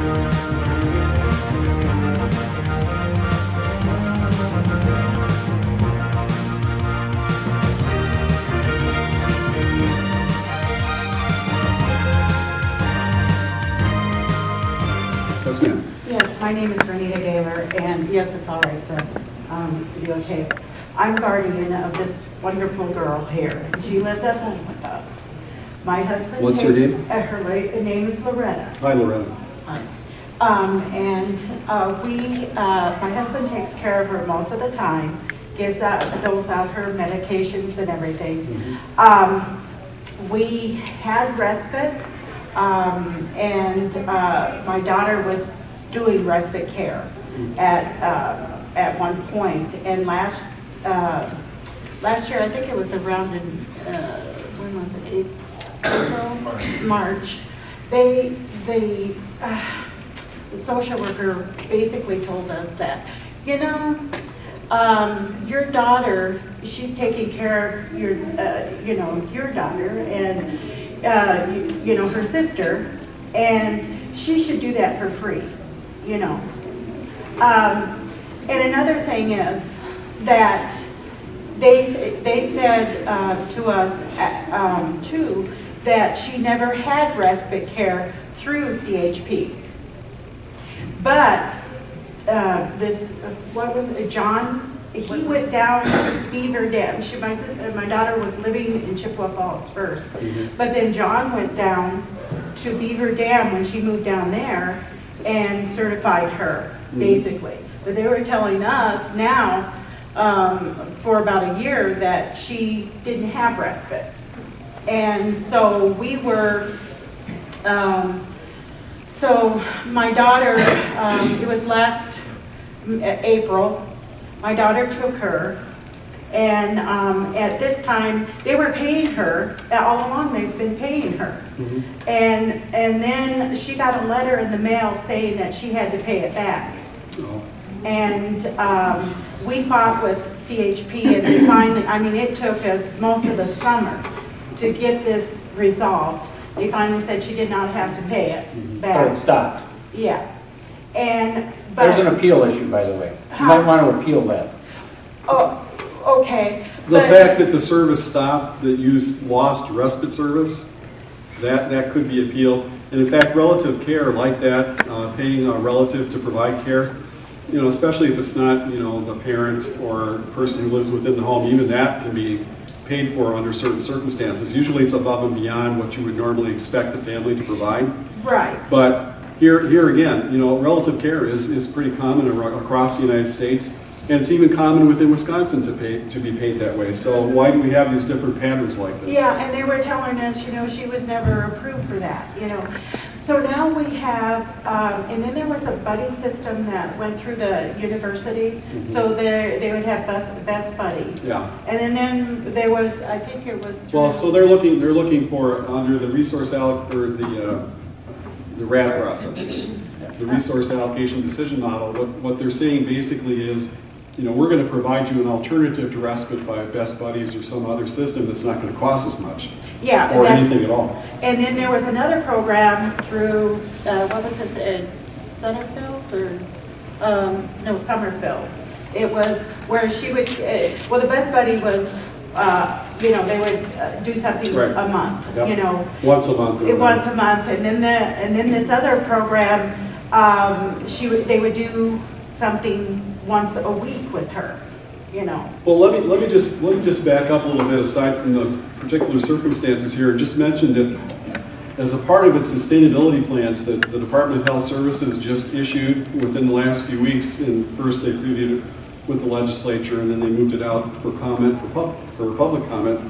Yes, ma'am. Yes, my name is Renita Gaylor, and yes, it's all right to videotape. I'm guardian of this wonderful girl here. She lives at home with us. My husband. What's her name? Her name is Loretta. Hi, Loretta. Hi. My husband takes care of her most of the time, doles out her medications and everything. Mm-hmm. We had respite, and my daughter was doing respite care at one point. And last year, I think it was around in when was it? April, March. The social worker basically told us that, you know, your daughter, she's taking care of your, your daughter and, her sister, and she should do that for free, you know. And another thing is that they said to us, too, that she never had respite care through CHP. But what was it, John? He went down to Beaver Dam. My daughter was living in Chippewa Falls first. Mm-hmm. But then John went down to Beaver Dam when she moved down there and certified her, mm-hmm. basically. But they were telling us now, for about a year, that she didn't have respite. And so we were, so my daughter, it was last April, my daughter took her, and at this time, they were paying her, all along they've been paying her. Mm-hmm. And then she got a letter in the mail saying that she had to pay it back. Oh. And we fought with CHP, and they finally, I mean, it took us most of the summer to get this resolved. They finally said she did not have to pay it back. So it stopped. Yeah. But there's an appeal issue, by the way. You might want to appeal that. Oh, okay. The fact that the service stopped, that you lost respite service, that could be appealed. And in fact, relative care like that, paying a relative to provide care, you know, especially if it's not, you know, the parent or person who lives within the home, even that can be paid for under certain circumstances. Usually it's above and beyond what you would normally expect a family to provide. Right. But here again, you know, relative care is pretty common across the United States, and it's even common within Wisconsin to be paid that way. So why do we have these different patterns like this? Yeah, and they were telling us, you know, she was never approved for that, you know. So now we have, and then there was a buddy system that went through the university. Mm-hmm. So they would have best buddy. Yeah. And then there was, I think it was. Well, so they're looking for under the resource the RAD process, the resource allocation decision model. What they're saying basically is, you know, we're going to provide you an alternative to respite by Best Buddies or some other system that's not going to cost as much. Yeah. Or anything at all. And then there was another program through, what was this, Sutterfield or, no, Summerfield. It was where she would, well, the Best Buddy was, you know, they would do something right. a month, yep. You know. Once a month. Once a month. And then this other program, they would do something once a week with her, you know. Well, let me just back up a little bit aside from those particular circumstances here, and just mention that as a part of its sustainability plans that the Department of Health Services just issued within the last few weeks, and first they previewed it with the legislature and then they moved it out for comment, for public comment.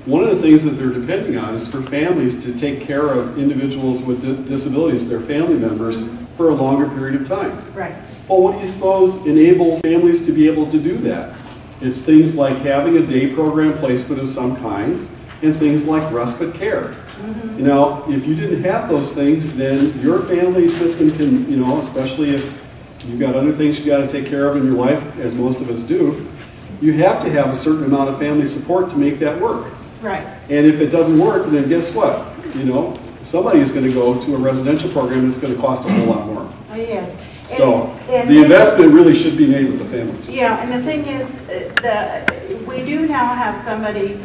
One of the things that they're depending on is for families to take care of individuals with disabilities, their family members, for a longer period of time. Right. Well, what do you suppose enables families to be able to do that? It's things like having a day program placement of some kind and things like respite care. Mm-hmm. You know, if you didn't have those things, then your family system can, you know, especially if you've got other things you got to take care of in your life, as most of us do, you have to have a certain amount of family support to make that work. Right. And if it doesn't work, then guess what? You know, somebody is going to go to a residential program and it's going to cost a whole lot more. Oh, yes. So And the investment really should be made with the families. yeah, and the thing is, we do now have somebody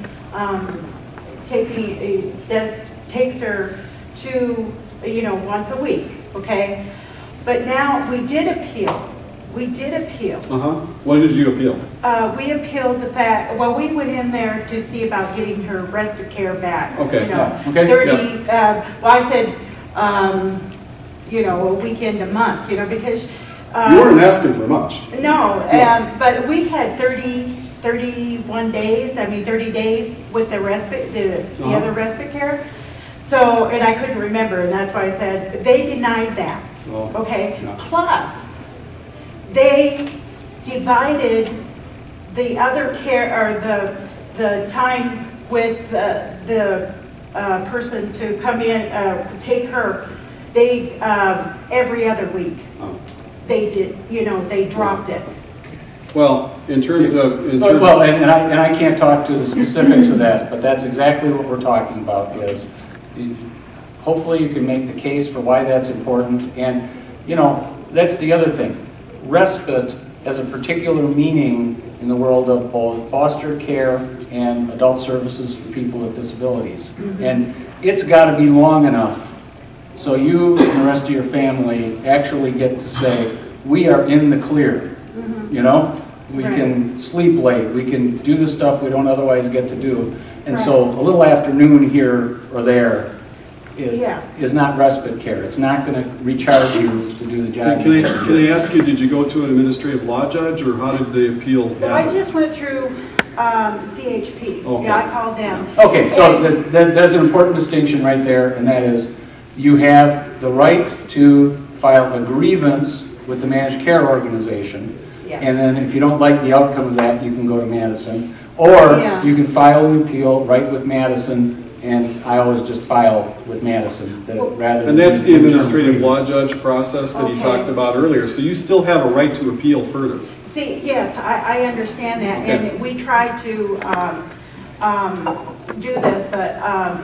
takes her to, once a week, okay? But now, we did appeal. What did you appeal? We appealed the fact, well, we went in there to see about getting her respite care back. Okay. Okay. 30, well, I said, a weekend a month, because. You weren't asking for much. No, but we had 31 days, 30 days with the respite, the other respite care. So, and I couldn't remember, and that's why I said, they denied that, okay? Yeah. Plus, they divided the other care, or the time with the person to come in, take her, they, every other week. They did, they dropped it. Well, in terms of... and I can't talk to the specifics of that, but that's exactly what we're talking about, is hopefully you can make the case for why that's important. And, that's the other thing. Respite has a particular meaning in the world of both foster care and adult services for people with disabilities. Mm-hmm. And it's got to be long enough so you and the rest of your family actually get to say, we are in the clear. Mm-hmm. We can sleep late, we can do the stuff we don't otherwise get to do. And so a little afternoon here or there is not respite care. It's not going to recharge you to do the job. Can I ask you, did you go to an administrative law judge, or how did the appeal happen? Well, I just went through CHP. Okay. Yeah, I called them. Okay, so there's an important distinction right there, and that is you have the right to file a grievance with the managed care organization, and then if you don't like the outcome of that, you can go to Madison, or you can file an appeal right with Madison. And I always just file with Madison rather than... And that's the administrative law judge process that he talked about earlier. So you still have a right to appeal further. See, yes, I understand that. Okay. And we tried to do this, but,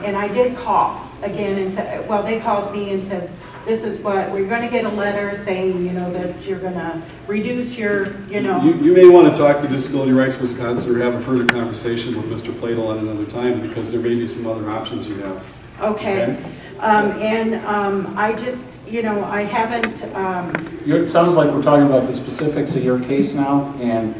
and I did call again and said, well, they called me and said, this is what, we're going to get a letter saying, that you're going to reduce your, You may want to talk to Disability Rights Wisconsin or have a further conversation with Mr. Pladel at another time, because there may be some other options you have. Okay. I just, I haven't... It sounds like we're talking about the specifics of your case now, and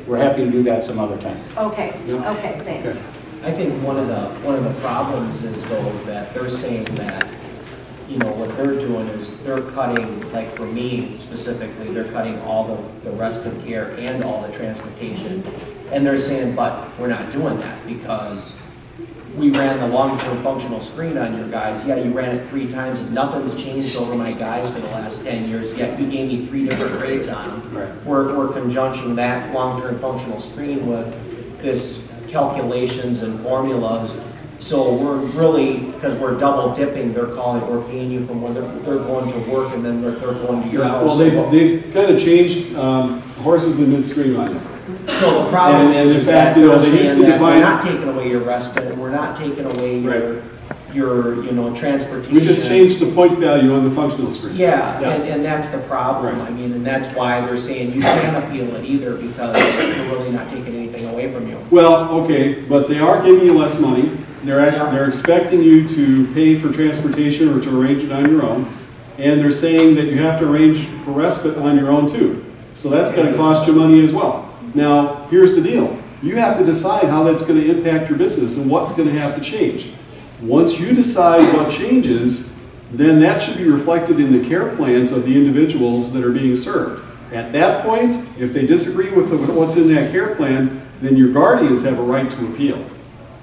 we're happy to do that some other time. Okay. Yeah. Okay, thanks. Okay. I think one of the problems is that they're saying that what they're doing is they're cutting, like for me specifically, they're cutting all the respite care and all the transportation. And they're saying, but we're not doing that because we ran the long-term functional screen on your guys. Yeah, you ran it 3 times and nothing's changed over my guys for the last 10 years, yet you gave me 3 different rates on them. Right. We're conjuncting that long-term functional screen with this calculations and formulas. So we're really, because we're double dipping, we're paying you from when they're going to work and then they're going to your house. Well, they kind of changed horses in midstream on you. So the problem is that they're saying that we're not taking away your respite and we're not taking away your transportation. We just changed the point value on the functional screen. Yeah. And that's the problem. Right. And that's why they're saying you can't appeal it either, because they're really not taking anything away from you. Well, okay, but they are giving you less money. They're expecting you to pay for transportation or to arrange it on your own. And they're saying that you have to arrange for respite on your own too. So that's going to cost you money as well. Now, here's the deal. You have to decide how that's going to impact your business and what's going to have to change. Once you decide what changes, then that should be reflected in the care plans of the individuals that are being served. At that point, if they disagree with what's in that care plan, then your guardians have a right to appeal,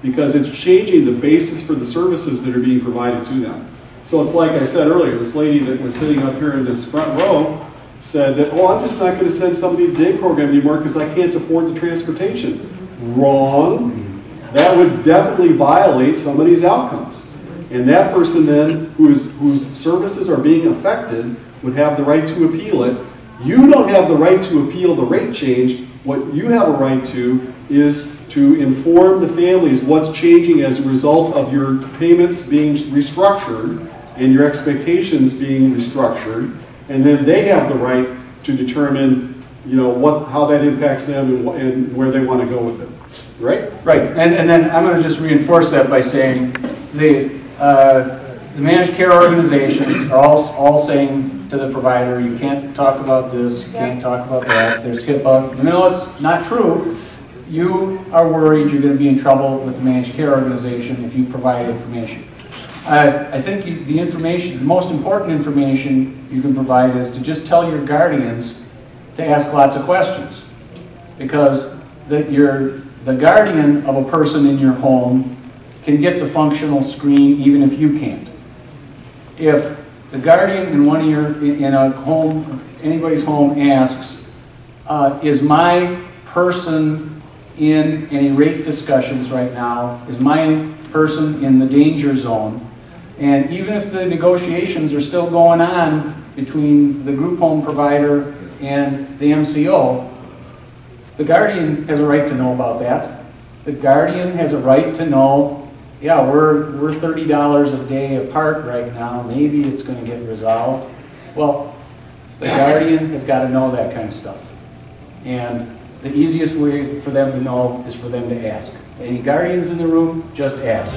because it's changing the basis for the services that are being provided to them. So it's like I said earlier, this lady that was sitting up here in this front row said that, oh, I'm just not going to send somebody to the day program anymore because I can't afford the transportation. Wrong. That would definitely violate somebody's outcomes. And that person then, whose services are being affected, would have the right to appeal it. You don't have the right to appeal the rate change. What you have a right to is to inform the families what's changing as a result of your payments being restructured and your expectations being restructured, and then they have the right to determine, you know, how that impacts them and where they want to go with it, right? Right, and then I'm going to just reinforce that by saying the managed care organizations are all saying to the provider, you can't talk about this, you can't talk about that, there's HIPAA. No, it's not true. You are worried you're going to be in trouble with the managed care organization if you provide information. I think the information, the most important information you can provide is to just tell your guardians to ask lots of questions. Because the guardian of a person in your home can get the functional screen even if you can't. If the guardian in a home, anybody's home asks, is my person in any rate discussions right now? Is my person in the danger zone? And even if the negotiations are still going on between the group home provider and the MCO, the guardian has a right to know about that. The guardian has a right to know, yeah, we're $30 a day apart right now, maybe it's going to get resolved. Well, the guardian has got to know that kind of stuff. And the easiest way for them to know is for them to ask. Any guardians in the room, just ask.